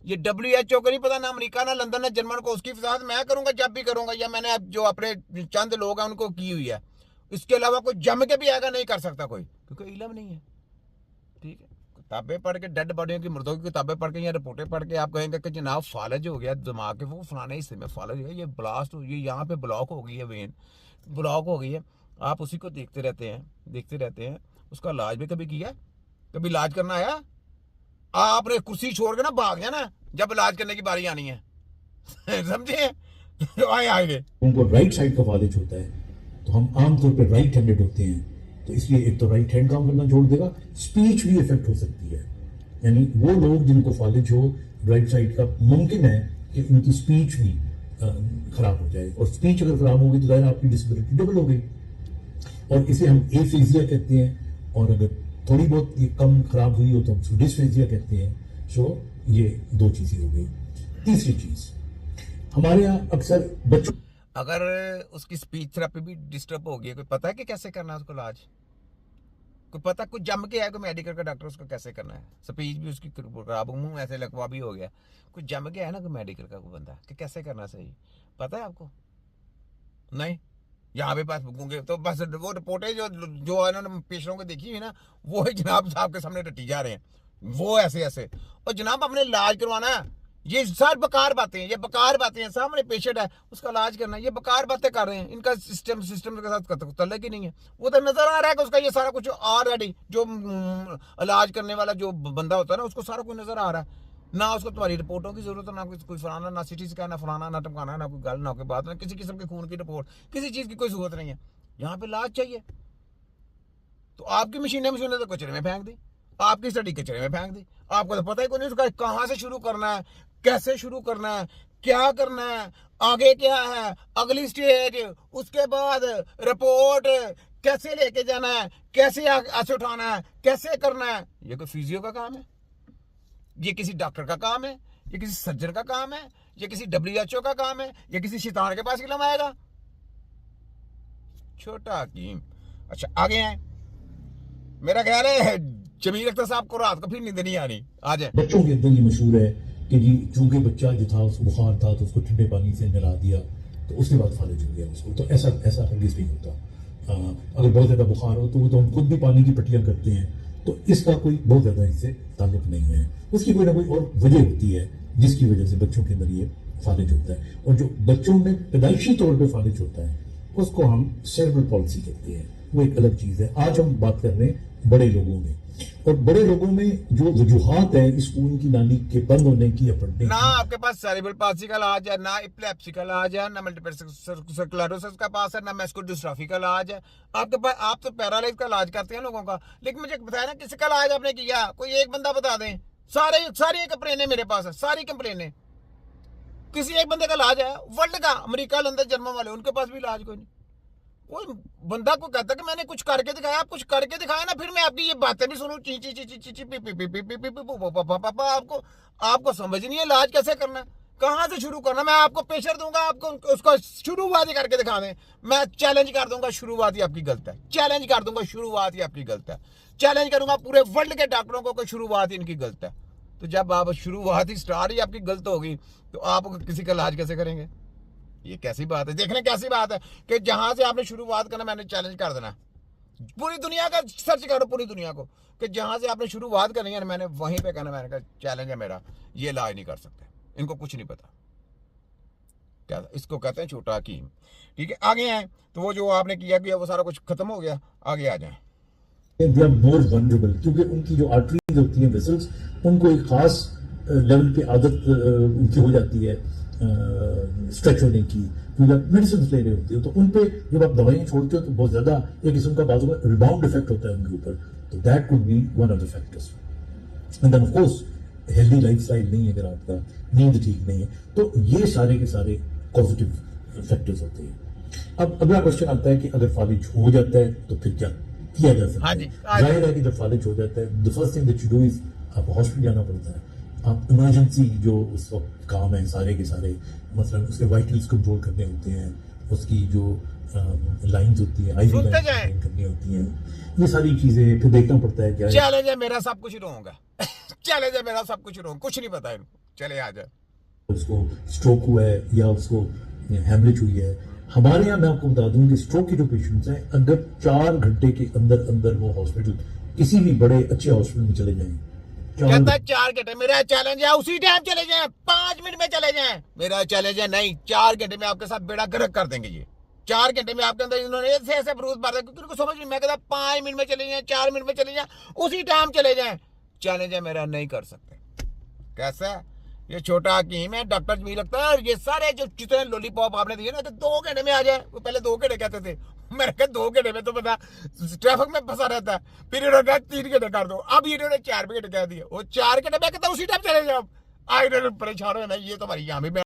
ये WHO को नहीं पता, ना अमेरिका ना लंदन ना जर्मन को। उसकी वजाहत मैं करूंगा जब भी करूंगा, या मैंने जो अपने चंद लोग हैं उनको की हुई है। इसके अलावा कोई जम के भी आएगा नहीं कर सकता कोई, क्योंकि इलम नहीं है। ठीक है, किताबें पढ़ के, डेड बॉडियों की, मुर्दों की किताबें पढ़ के या रिपोर्टें पढ़ के आप कहेंगे कि जनाब फालज हो गया दिमाग के, वो फलाने हिस्से में फालज हो गया, ये ब्लास्ट हो, ये यहाँ पे ब्लॉक हो गई है, वेन ब्लॉक हो गई है। आप उसी को देखते रहते हैं। उसका इलाज भी कभी किया? कभी इलाज करना आया? आपने कुर्सी छोड़ के ना भाग जाना जब इलाज करने की बारी आनी है। समझे? आए आएंगे उनको राइट साइड का फालिज होता है, तो हम आमतौर पर राइट हैंडेड होते हैं, तो इसलिए एक तो राइट हैंड काम करना छोड़ देगा, स्पीच भी इफेक्ट हो सकती है। यानी वो लोग जिनको फालिज हो राइट साइड का, मुमकिन है कि उनकी स्पीच भी खराब हो जाए, और स्पीच अगर खराब होगी तो जाहिर आपकी डिसेबिलिटी डबल हो गई, और इसे हम एफेजिया कहते हैं। और अगर थोड़ी बहुत ये कम खराब हुई हो तो हम डिस्फेजिया कहते हैं। सो ये दो चीजें हो गई। तीसरी चीज, हमारे यहाँ अक्सर बच्चों, अगर उसकी स्पीच थेरेपी भी डिस्टर्ब हो गई, कोई पता है कि कैसे करना है उसको इलाज? कोई पता, कुछ जम के है कोई मेडिकल का डॉक्टर, उसको कैसे करना है? स्पीच भी उसकी खराब, मुंह ऐसे लकवा भी हो गया, कुछ जम के है ना कोई मेडिकल का कोई बंदा, कि कैसे करना सही, पता है आपको? नहीं। यहाँ पे पास गूंगे तो बस वो रिपोर्टें जो इन्होंने पेशरों को देखी हुई ना, वो ही जनाब साहब के सामने रटी जा रहे हैं, वो ऐसे ऐसे। और जनाब अपने इलाज करवाना है, ये सारी बकार बातें हैं, ये बकार बातें हैं। सामने पेशेंट है, उसका इलाज करना है, ये बकार बातें कर रहे हैं। इनका सिस्टम के साथ तल्लुक ही नहीं है। वो तो नजर आ रहा है कि उसका ये सारा कुछ ऑलरेडी, जो इलाज करने वाला जो बंदा होता है ना, उसको सारा कुछ नजर आ रहा है। ना उसको तुम्हारी रिपोर्टों की जरूरत है, ना कोई फलाना, ना सिटी स्कैन, ना फलाना, ना टमकाना, ना कोई गल, ना कोई बात, ना किसी किस्म के खून की रिपोर्ट, किसी चीज की कोई जरूरत नहीं है। यहाँ पे इलाज चाहिए, तो आपकी मशीनें तो कचरे में फेंक दी, आपकी स्टडी कचरे में फेंक दी। आपको तो पता ही कोई नहीं उसका कहाँ से शुरू करना है, कैसे शुरू करना है, क्या करना है, आगे क्या है, अगली स्टेज, उसके बाद रिपोर्ट, कैसे लेके जाना है, कैसे ऐसे उठाना है, कैसे करना है। ये कोई फिजियो का काम है? ये किसी डॉक्टर का काम है? ये किसी सर्जन का काम है? ये किसी WHO का काम है? ये किसी शैतान के पास इल्म आएगा? छोटा हकीम। अच्छा आगे हैं, मेरा ख्याल है जमील अख्तर साहब को रात को फिर नींद नहीं आनी। आ जाए। बच्चों के अंदर ये मशहूर है कि जी चूंकि बच्चा जो था उसको बुखार था तो उसको ठंडे पानी से नहला दिया तो उसके बाद फालिज हो गया उसको, तो ऐसा ऐसा हरगिज़ नहीं होता। अगर बहुत ज़्यादा बुखार हो तो हम खुद भी पानी की पट्टियाँ करते हैं, तो इसका कोई बहुत ज़्यादा इससे ताल्लुक नहीं है। उसकी कोई ना कोई और वजह होती है जिसकी वजह से बच्चों के अंदर ये फालिज होता है। और जो बच्चों में पैदाइशी तौर पर फालिज होता है उसको हम सेरेब्रल पॉलिसी कहते हैं, वो एक अलग चीज़ है। आज हम बात कर रहे हैं बड़े लोगों में, और बड़े लोगों में जो वजूहात है इस खून की नाली के बंद होने की या बढ़ने ना की, आपके पास सेरेब्रल पाल्सी का इलाज है, ना एपिलेप्सी का इलाज है, ना मल्टीपल स्क्लेरोसिस का पास है, ना मस्कुलर डिस्ट्रॉफी का इलाज है आपके पास। आप तो पैरालाइज का इलाज करते हैं लोगों का, लेकिन मुझे बताया ना किसका इलाज आपने किया? कोई एक बंदा बता दें। सारी कंप्लेनें मेरे पास है, सारी कंप्लेनें, किसी एक बंदे का इलाज है वर्ल्ड का, अमेरिका लंदन जर्मन वाले, उनके पास भी इलाज कोई नहीं। वो बंदा को कहता कि मैंने कुछ करके दिखाया, आप कुछ करके दिखाया ना, फिर मैं आपकी ये बातें भी सुनूं, ची ची ची ची ची ची P P P P P P P, आपको आपको समझ नहीं है इलाज कैसे करना, कहाँ से शुरू करना। मैं आपको प्रेशर दूंगा, आपको उसका शुरुआत ही करके दिखा दें। मैं चैलेंज कर दूंगा, शुरुआत ही आपकी गलत है। चैलेंज कर दूंगा, शुरुआत ही आपकी गलत है। चैलेंज करूंगा पूरे वर्ल्ड के डॉक्टरों को, शुरुआत ही इनकी गलत है। तो जब आप शुरुआत ही स्टार्ट ही आपकी गलत होगी तो आप किसी का इलाज कैसे करेंगे? ये कैसी बात है? देखने कैसी बात है कि जहां से आपने शुरुआत करना, मैंने चैलेंज कर देना पूरी दुनिया का, सर्च करो पूरी दुनिया को कि जहां से आपने शुरुआत करनी है, मैंने वहीं पे कहना, मैंने कहा चैलेंज है मेरा, ये इलाज नहीं कर सकते, इनको कुछ नहीं पता। क्या इसको कहते हैं छोटा हकीम। ठीक है, आगे आए तो वो जो आपने किया वो सारा कुछ खत्म हो गया। आगे आ जाए। दे आर मोर वनरेबल, क्योंकि उनकी जो आर्टरीज होती हैं, वेसल्स, उनको एक खास लेवल पे आदत उनकी हो जाती है स्ट्रेच होने की, क्योंकि आप मेडिसिन ले रहे होते हो, तो उन पे जब आप दवाइयाँ छोड़ते हो तो बहुत ज़्यादा एक किस्म का बाजू में रिबाउंड इफेक्ट होता है उनके ऊपर, तो that could be one of the factors. And then of course healthy lifestyle नहीं है, अगर आपका नींद ठीक नहीं है, तो ये सारे के सारे पॉजिटिव फैक्टर्स होते हैं। अब अगला क्वेश्चन आता है कि अगर फालिज हो जाता है तो फिर क्या किया जा सकता है? जाहिर है कि जब फालिज हो जाता है, the first thing that you do is आपको हॉस्पिटल जाना पड़ता है। आप इमरजेंसी जो उस वक्त काम है सारे के सारे, मतलब उसके वाइटल्स कंट्रोल करने होते हैं, उसकी जो लाइंस होती है, आईवी लाइंस करनी होती हैं, ये सारी चीजें फिर देखना पड़ता है। क्या चैलेंज है मेरा, सब कुछ रॉन्ग है। चैलेंज है मेरा, सब कुछ रॉन्ग, कुछ नहीं पता है, चले आ जाए। उसको स्ट्रोक हुआ है या उसको हेमरेज हुई है, हमारे यहाँ मैं आपको बता दूं कि स्ट्रोक के जो पेशेंट्स हैं, अगर 4 घंटे के अंदर अंदर वो हॉस्पिटल किसी भी बड़े अच्छे हॉस्पिटल में चले जाएं, कहता है 4 घंटे, मेरा चैलेंज है उसी टाइम चले जाएं, 5 मिनट में चले जाएं। मेरा चैलेंज है नहीं, 4 घंटे में आपके साथ बेड़ा गर्क कर देंगे ये। 4 घंटे में आपके अंदर इन्होंने ऐसे ऐसे बरूद मार दिया, क्योंकि उनको समझ नहीं। मैं कहता 5 मिनट में चले जाएं, 4 मिनट में चले जाएं, उसी टाइम चले जाएं। चैलेंज है मेरा, नहीं कर सकते। कैसा ये छोटा हकीम है, डॉक्टर भी लगता है। और ये सारे जो जितने लॉलीपॉप आपने दिए ना, तो 2 घंटे में आ जाए। वो पहले 2 घंटे कहते थे, मैंने कहा 2 घंटे में तो पता ट्रैफिक में फंसा रहता है। फिर इन्होंने कहा 3 घंटे कर दो, अब इन्होंने 4 घंटे कह दिए। वो 4 घंटे में कहता उसी टाइम चले जाओ। आज परेशान हो ना, ये तो हमारी यहाँ भी